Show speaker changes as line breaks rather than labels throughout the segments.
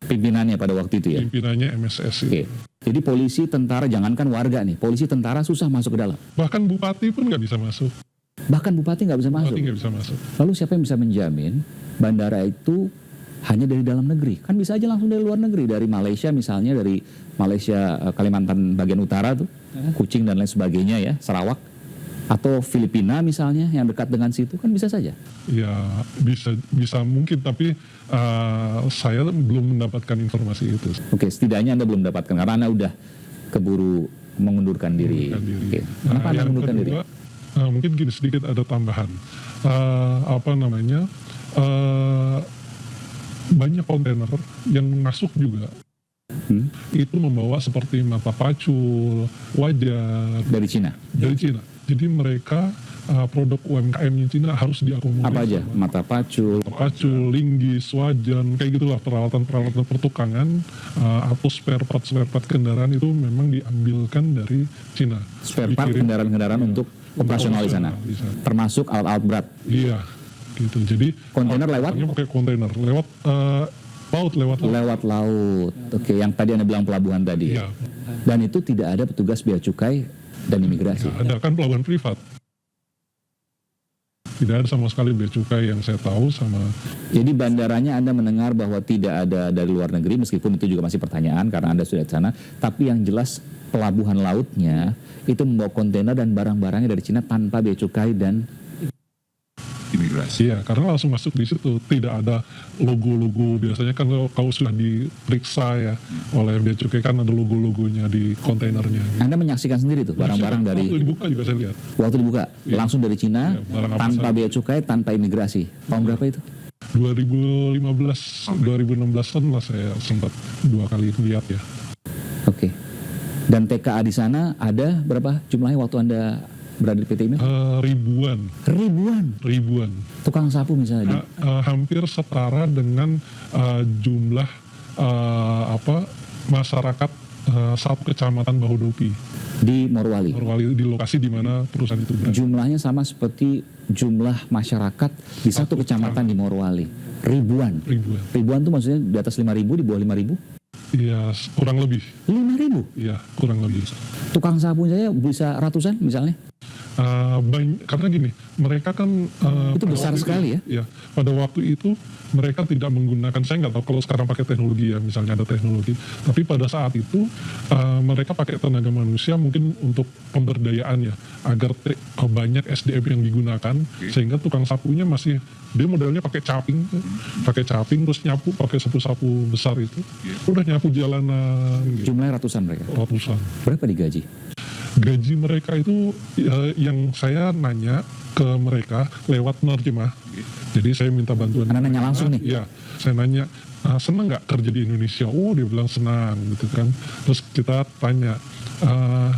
Pimpinannya pada waktu itu ya?
Pimpinannya MSS itu.
Oke. Jadi polisi, tentara, jangankan warga nih, polisi, tentara susah masuk ke dalam.
Bahkan bupati pun nggak bisa masuk.
Bahkan bupati nggak bisa masuk.
Bupati nggak bisa masuk.
Lalu siapa yang bisa menjamin bandara itu hanya dari dalam negeri? Kan bisa aja langsung dari luar negeri, dari Malaysia misalnya, dari Malaysia, Kalimantan bagian utara tuh, Kuching dan lain sebagainya ya, Sarawak. Atau Filipina misalnya yang dekat dengan situ, kan bisa saja.
Ya bisa mungkin, tapi saya belum mendapatkan informasi itu.
Oke, setidaknya Anda belum mendapatkan karena Anda udah keburu mengundurkan diri. Oke. Kenapa Anda mengundurkan diri?
Mungkin gini, sedikit ada tambahan. Banyak kontainer yang masuk juga. Itu membawa seperti mata pacul, wajan
Dari Cina.
Jadi mereka produk UMKM-nya Cina harus diakomodir.
Apa aja? Mata pacul,
linggis, wajan, kayak gitulah, peralatan pertukangan atau spare part kendaraan itu memang diambilkan dari Cina.
Spare part kendaraan untuk operasional di sana. Termasuk alat-alat berat.
Iya, gitu. Jadi
kontainer lewat?
Pakai kontainer lewat
laut. Oke, yang tadi Anda bilang pelabuhan tadi.
Iya.
Dan itu tidak ada petugas bea cukai dan imigrasi.
Ya, ada kan pelabuhan privat. Tidak ada sama sekali bea cukai yang saya tahu sama.
Jadi bandaranya Anda mendengar bahwa tidak ada dari luar negeri, meskipun itu juga masih pertanyaan karena Anda sudah di sana. Tapi yang jelas pelabuhan lautnya itu membawa kontainer dan barang-barangnya dari Cina tanpa bea cukai dan imigrasi.
Iya, karena langsung masuk di situ, tidak ada logo-logo. Biasanya kan kalau sudah diperiksa ya oleh bea cukai kan ada logo-logonya di kontainernya.
Anda menyaksikan sendiri tuh barang-barang dari.
Waktu dibuka juga saya lihat.
Waktu dibuka
iya.
Langsung dari Cina, tanpa bea cukai, tanpa imigrasi. Tahun berapa itu?
2016-an lah saya sempat 2 kali lihat ya.
Oke. Dan TKA di sana ada berapa jumlahnya waktu Anda berada di PT IMIF?
Ribuan.
Tukang sapu misalnya?
Hampir setara dengan jumlah masyarakat satu kecamatan Bahodopi.
Di Morowali?
Di lokasi di mana perusahaan itu berada.
Jumlahnya sama seperti jumlah masyarakat di satu kecamatan di Morowali? Ribuan tuh maksudnya di atas 5.000, di bawah 5.000?
Iya, kurang lebih.
5.000?
Iya, kurang lebih.
Tukang sapu saja bisa ratusan misalnya?
Karena gini, mereka kan
itu besar sekali ya?
Ya, pada waktu itu mereka tidak menggunakan, saya nggak tahu kalau sekarang pakai teknologi ya, misalnya ada teknologi, tapi pada saat itu mereka pakai tenaga manusia mungkin untuk pemberdayaan ya, agar banyak SDM yang digunakan, sehingga tukang sapunya masih, dia modelnya pakai caping terus nyapu pakai sapu-sapu besar itu, udah nyapu jalanan. Gitu.
Jumlahnya ratusan mereka?
Ratusan.
Berapa digaji?
Gaji mereka itu yang saya nanya ke mereka lewat penerjemah. Jadi saya minta bantuan.
Anda nanya langsung nih?
Iya, saya nanya, senang nggak kerja di Indonesia? Oh, dia bilang senang gitu kan. Terus kita tanya,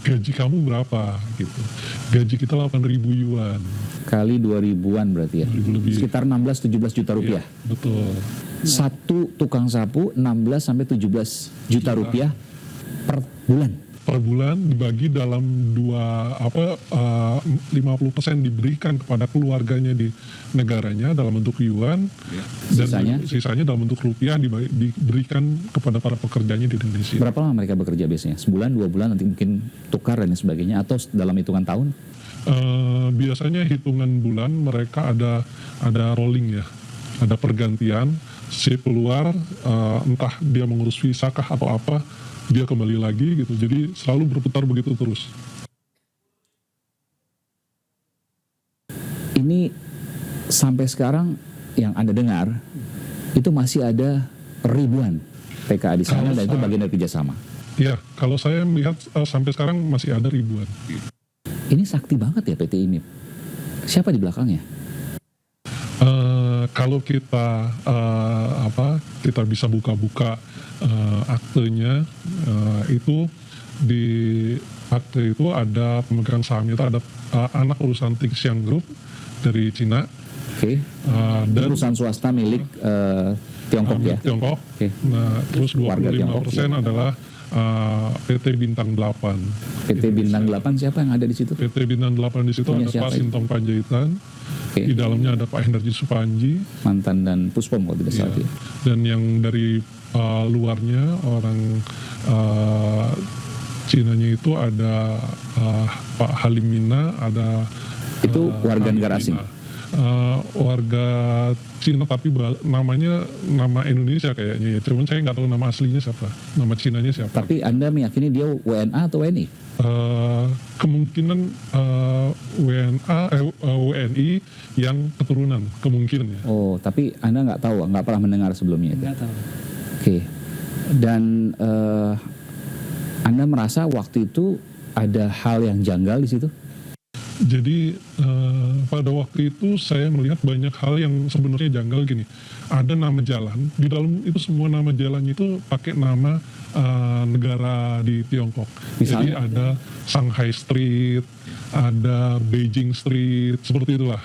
gaji kamu berapa gitu. Gaji kita 8.000 yuan.
Kali 2.000-an berarti ya?
2.000 lebih.
Sekitar 16-17 juta rupiah?
Ya, betul.
Satu tukang sapu 16-17 juta rupiah per bulan?
Per bulan dibagi dalam 50% diberikan kepada keluarganya di negaranya dalam bentuk yuan, dan sisanya dalam bentuk rupiah diberikan kepada para pekerjanya di Indonesia.
Berapa lama mereka bekerja biasanya? Sebulan, 2 bulan, nanti mungkin tukar dan sebagainya, atau dalam hitungan tahun?
Biasanya hitungan bulan, mereka ada rolling ya, ada pergantian, si keluar, entah dia mengurus visa kah atau apa, dia kembali lagi gitu, jadi selalu berputar begitu terus.
Ini sampai sekarang yang Anda dengar itu masih ada ribuan TKA di sana, dan itu bagian dari kerjasama.
Iya, kalau saya melihat sampai sekarang masih ada ribuan.
Ini sakti banget ya PT IMIF. Siapa di belakangnya?
Kalau kita kita bisa buka-buka aktenya, itu di akte itu ada pemegang sahamnya, itu ada anak perusahaan Tingshan Group dari Cina.
Oke. Dan perusahaan swasta milik Tiongkok ya?
Tiongkok.
Okay.
Nah, terus 25% adalah PT Bintang 8.
PT Bintang 8 siapa yang ada di situ?
PT Bintang 8 di situ ada Pak Sintong Panjaitan,
Oke.
Di dalamnya ada Pak Hendarji Supanji.
Mantan dan Puspom kalau tidak salah.
Iya. Dan yang dari luarnya orang Cinanya itu ada Pak Halimina, ada
Itu warga negara asing?
Warga Cina tapi namanya nama Indonesia kayaknya ya. Cuman saya nggak tahu nama aslinya siapa, nama Cinanya siapa.
Tapi Anda meyakini dia WNA atau WNI?
Kemungkinan WNI yang keturunan, kemungkinan ya.
Oh, tapi Anda nggak tahu, nggak pernah mendengar sebelumnya itu?
Nggak tahu.
Oke. Dan Anda merasa waktu itu ada hal yang janggal di situ?
Jadi pada waktu itu saya melihat banyak hal yang sebenarnya janggal gini. Ada nama jalan, di dalam itu semua nama jalannya itu pakai nama negara di Tiongkok. Jadi
Misalnya?
ada Shanghai Street, ada Beijing Street, seperti itulah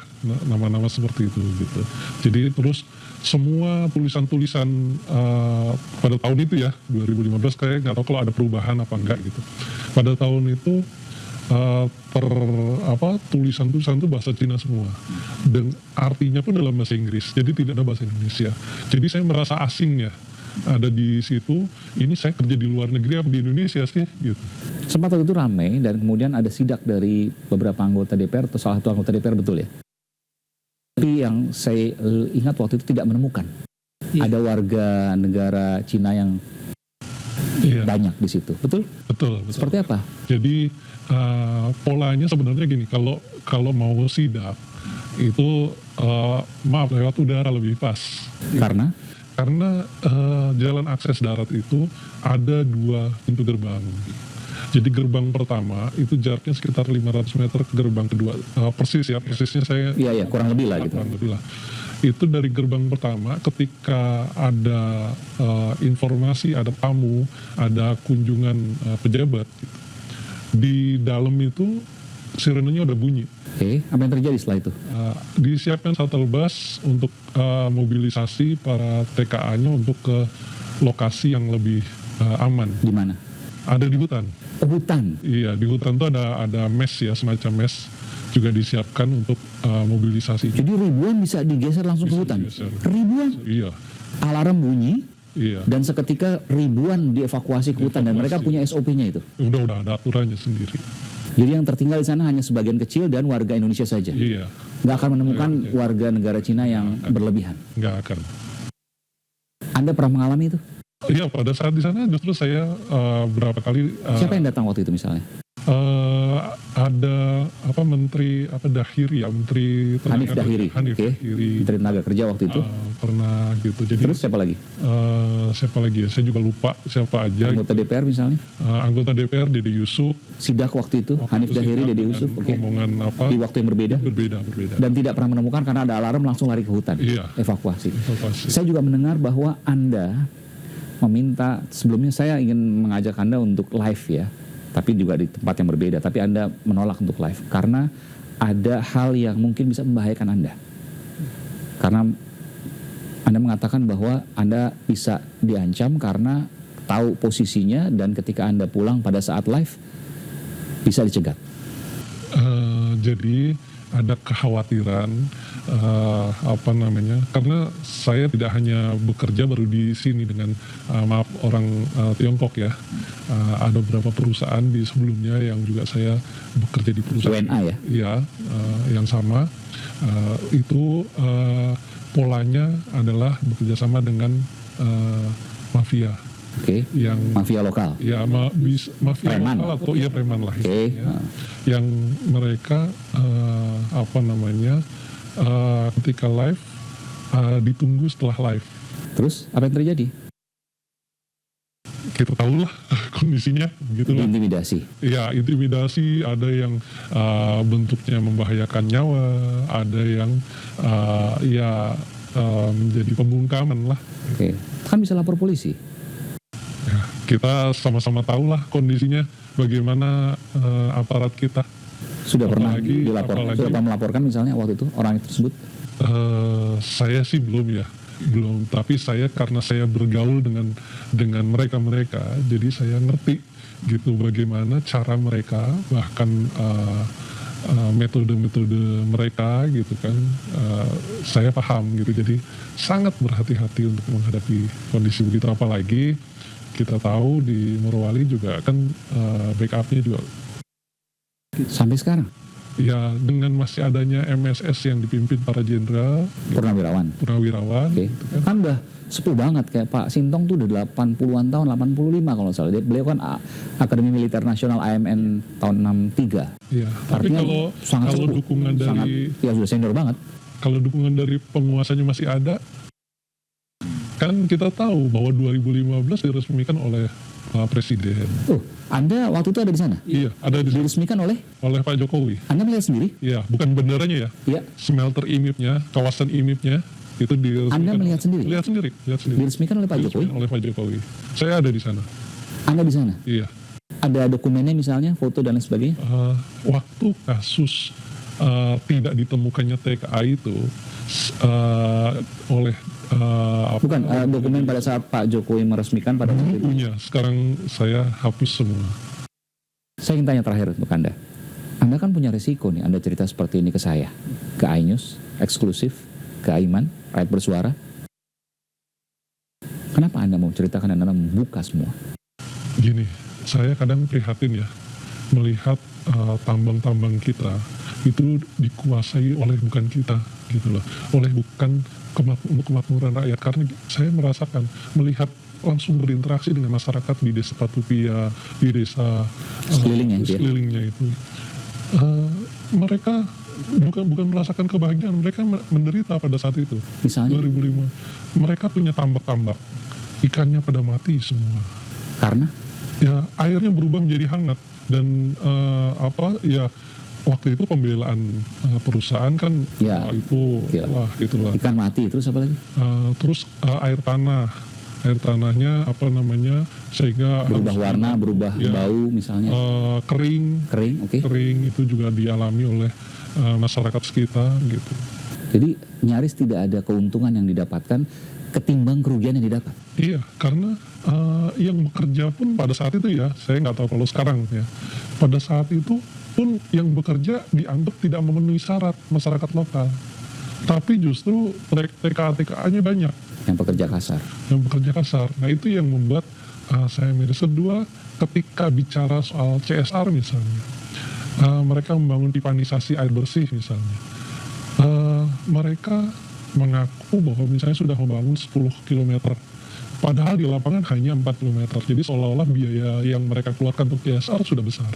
nama-nama seperti itu gitu. Jadi terus semua tulisan-tulisan pada tahun itu ya 2015 kayak nggak tahu kalau ada perubahan apa enggak gitu. Pada tahun itu tulisan-tulisan itu bahasa Cina semua dan artinya pun dalam bahasa Inggris, jadi tidak ada bahasa Indonesia. Jadi saya merasa asing ya ada di situ. Ini saya kerja di luar negeri apa di Indonesia sih gitu.
Sempat waktu itu ramai dan kemudian ada sidak dari beberapa anggota DPR atau salah satu anggota DPR, betul ya? Tapi yang saya ingat waktu itu tidak menemukan.
Iya.
Ada warga negara Cina yang
Iya,
banyak di situ, betul?
betul.
Seperti apa?
Jadi polanya sebenarnya gini, kalau mau sidak itu maaf lewat udara lebih pas.
Karena
Karena jalan akses darat itu ada 2 pintu gerbang. Jadi gerbang pertama itu jaraknya sekitar 500 meter ke gerbang kedua. Persis ya, persisnya saya
iya kurang lebih lah gitu.
kurang lebih lah. Itu dari gerbang pertama ketika ada informasi, ada tamu, ada kunjungan pejabat gitu. Di dalam itu sirenenya udah bunyi.
Oke, apa yang terjadi setelah itu?
Disiapkan shuttle bus untuk mobilisasi para TKA-nya untuk ke lokasi yang lebih aman.
Di mana?
Ada di hutan.
Oh, hutan.
Iya, di hutan tuh ada mes ya, semacam mes juga disiapkan untuk mobilisasi.
Jadi ribuan bisa digeser langsung ke
Bisa
hutan?
digeser.
Ribuan?
Iya,
Alarm bunyi
iya.
dan seketika ribuan dievakuasi ke hutan dan mereka punya SOP-nya itu.
Udah ada aturannya sendiri.
Jadi yang tertinggal di sana hanya sebagian kecil dan warga Indonesia saja.
Iya,
Nggak akan menemukan
Iya.
warga negara Cina yang berlebihan.
nggak akan.
Anda pernah mengalami itu?
Iya, pada saat di sana justru saya berapa kali
Siapa yang datang waktu itu misalnya?
ada Menteri Dahiri ya, Menteri
Hanif
Tenaga
Dahiri.
Hanif
Oke.
Dahiri.
Menteri Tenaga Kerja waktu itu.
Pernah gitu. Jadi
Terus siapa lagi?
siapa lagi ya? Saya juga lupa siapa aja.
Anggota DPR misalnya?
Anggota DPR Dede Yusuf.
Sidak waktu itu, Hanif Dahiri, Dede Yusuf. Oke.
Rombongan
Di waktu yang berbeda.
berbeda.
Dan tidak pernah menemukan karena ada alarm langsung lari ke hutan.
Iya.
Evakuasi.
Evakuasi.
Saya juga mendengar bahwa Anda meminta, sebelumnya saya ingin mengajak Anda untuk live ya, tapi juga di tempat yang berbeda, tapi Anda menolak untuk live karena ada hal yang mungkin bisa membahayakan Anda. Karena Anda mengatakan bahwa Anda bisa diancam karena tahu posisinya dan ketika Anda pulang pada saat live bisa dicegat.
Jadi ada kekhawatiran karena saya tidak hanya bekerja baru di sini dengan maaf orang Tiongkok ya, ada beberapa perusahaan di sebelumnya yang juga saya bekerja di perusahaan
WNA ya?
Iya, yang sama. Itu polanya adalah bekerjasama dengan mafia
Oke.
yang
Mafia lokal.
ya mafia
Preman.
lokal atau iya preman lah
Oke.
ya. Yang mereka ketika live ditunggu setelah live.
Terus apa yang terjadi?
Kita tahulah kondisinya begitulah.
Intimidasi.
Ya, intimidasi, ada yang bentuknya membahayakan nyawa, ada yang menjadi pembungkaman lah.
Oke. Kan bisa lapor polisi.
Ya, kita sama-sama tahulah kondisinya bagaimana aparat kita.
Sudah pernah
Apalagi-
dilaporkan,
apalagi-
sudah pernah melaporkan misalnya waktu itu orang tersebut?
Saya sih belum ya, belum. Tapi saya karena saya bergaul dengan mereka, jadi saya ngerti gitu bagaimana cara mereka, bahkan metode-metode mereka gitu kan, saya paham gitu. Jadi sangat berhati-hati untuk menghadapi kondisi begitu, apalagi kita tahu di Morowali juga kan backupnya juga
Sampai sekarang
ya, dengan masih adanya MSS yang dipimpin para jenderal,
purnawirawan.
purnawirawan,
Oke.
gitu kan.
Kan udah sepuh banget, kayak Pak Sintong tuh udah 80-an tahun, 85 kalau nggak salah. Beliau kan Akademi Militer Nasional AMN tahun 63.
Iya. Tapi
Artinya
kalau
sangat sepuh,
dukungan
sangat,
dari
ya sudah senior banget.
kalau dukungan dari penguasanya masih ada, kan kita tahu bahwa 2015 diresmikan oleh Presiden.
Anda waktu itu ada di sana?
Iya, ada
Diresmikan oleh
oleh Pak Jokowi.
Anda melihat sendiri?
Iya, bukan benderanya ya.
Iya.
Smelter IMIP-nya, kawasan IMIP-nya itu diresmikan.
Anda melihat sendiri?
Lihat sendiri.
Diresmikan oleh Pak Jokowi?
Diresmikan oleh Pak Jokowi. Saya ada di sana.
Anda di sana?
Iya.
Ada dokumennya misalnya, foto dan lain sebagainya?
Waktu kasus tidak ditemukannya TKA itu oleh
Bukan, dokumen pada saat Pak Jokowi meresmikan pada waktu itu.
punya. Sekarang saya hapus semua.
Saya ingin tanya terakhir untuk Anda. Anda kan punya risiko nih, Anda cerita seperti ini ke saya, ke iNews, eksklusif, ke Aiman, rakyat bersuara. Kenapa Anda mau ceritakan dan Anda membuka semua?
Gini, saya kadang prihatin ya, melihat tambang-tambang kita itu dikuasai oleh bukan kita, gitu loh, oleh bukan kemakmuran rakyat. Karena saya merasakan, melihat langsung berinteraksi dengan masyarakat di desa Patupia, di desa sekelilingnya itu, mereka bukan merasakan kebahagiaan, mereka menderita pada saat itu.
Misalnya?
2005, mereka punya tambak-tambak, ikannya pada mati semua.
Karena?
Ya, airnya berubah menjadi hangat dan waktu itu pembelaan perusahaan kan
Ya,
itu
gila.
wah itulah.
Ikan mati, terus apa lagi?
Terus air tanahnya sehingga
Berubah
harus
warna, berubah
ya,
bau misalnya.
kering
Oke.
itu juga dialami oleh masyarakat sekitar gitu.
Jadi nyaris tidak ada keuntungan yang didapatkan ketimbang kerugian yang didapat.
Iya, karena yang bekerja pun pada saat itu ya, saya nggak tahu kalau sekarang ya, pada saat itu pun yang bekerja dianggap tidak memenuhi syarat masyarakat lokal. Tapi justru TKA-TKA-nya banyak.
Yang bekerja kasar. Nah itu yang membuat saya miris. Kedua, ketika bicara soal CSR misalnya, mereka membangun pipanisasi air bersih misalnya. Mereka mengaku bahwa misalnya sudah membangun 10 km. Padahal di lapangan hanya 4 km. Jadi seolah-olah biaya yang mereka keluarkan untuk CSR sudah besar.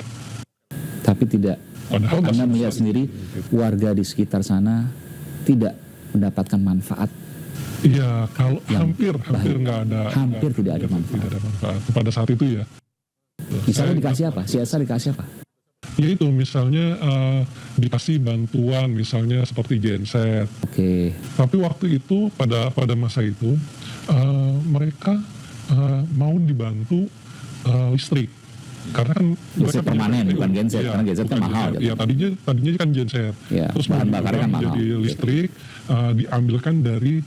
Tapi tidak.
Padahal
Anda
masih
melihat
besar.
sendiri warga di sekitar sana tidak mendapatkan manfaat.
Iya, kalau
Yang
hampir nggak ada.
Hampir tidak ada manfaat.
Tidak ada manfaat. Pada saat itu ya.
Misalnya
Saya-
dikasih apa? CSR dikasih apa?
Ya itu misalnya dikasih bantuan misalnya seperti genset.
Oke.
Tapi waktu itu pada masa itu mereka mau dibantu listrik. Karena kan
Listrik permanen, bukan genset, karena genset kan mahal.
Iya, tadinya kan genset.
Ya,
Terus
bahan
mau
bakarnya kan
diubah
mahal.
menjadi listrik, diambilkan dari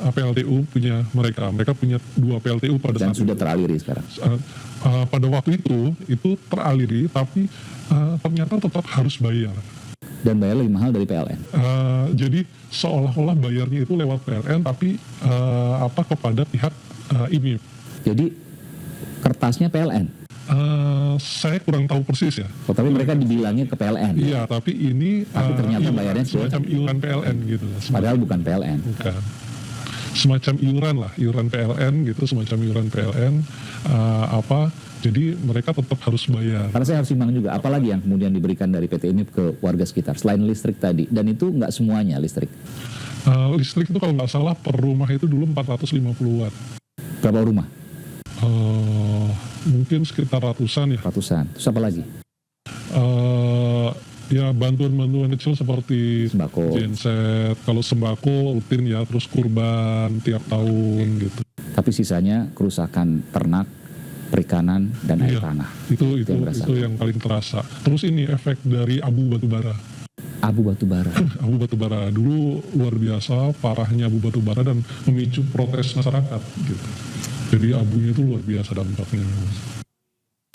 PLTU punya mereka. Mereka punya 2 PLTU pada
Dan
saat
sudah
itu.
teraliri sekarang.
Pada waktu itu teraliri, tapi ternyata tetap harus bayar.
Dan bayar lebih mahal dari PLN.
Jadi seolah-olah bayarnya itu lewat PLN, tapi kepada pihak IMIP.
Jadi kertasnya PLN.
Saya kurang tahu persis ya.
Oh, tapi mereka dibilangnya ke PLN.
Iya, tapi ini
Tapi ternyata bayarnya
semacam iuran PLN gitu.
Padahal bukan PLN.
Bukan. Semacam iuran PLN gitu, semacam iuran PLN jadi mereka tetap harus bayar.
Karena saya harus simbang juga, apalagi yang kemudian diberikan dari PT IMIP ke warga sekitar selain listrik tadi, dan itu nggak semuanya listrik.
Listrik itu kalau nggak salah per rumah itu dulu 450 watt.
Berapa rumah?
Mungkin sekitar ratusan ya.
Ratusan. Terus apa lagi?
Ya bantuan-bantuan kecil seperti
Sembako.
genset, kalau sembako rutin ya, terus kurban tiap tahun gitu.
Tapi sisanya kerusakan ternak, perikanan, dan air
Iya,
tanah.
itu
yang berasa.
itu yang paling terasa. Terus ini efek dari abu batubara.
Abu batubara.
Abu batubara dulu luar biasa parahnya abu batubara dan memicu protes masyarakat gitu. Jadi abunya itu luar biasa dampaknya.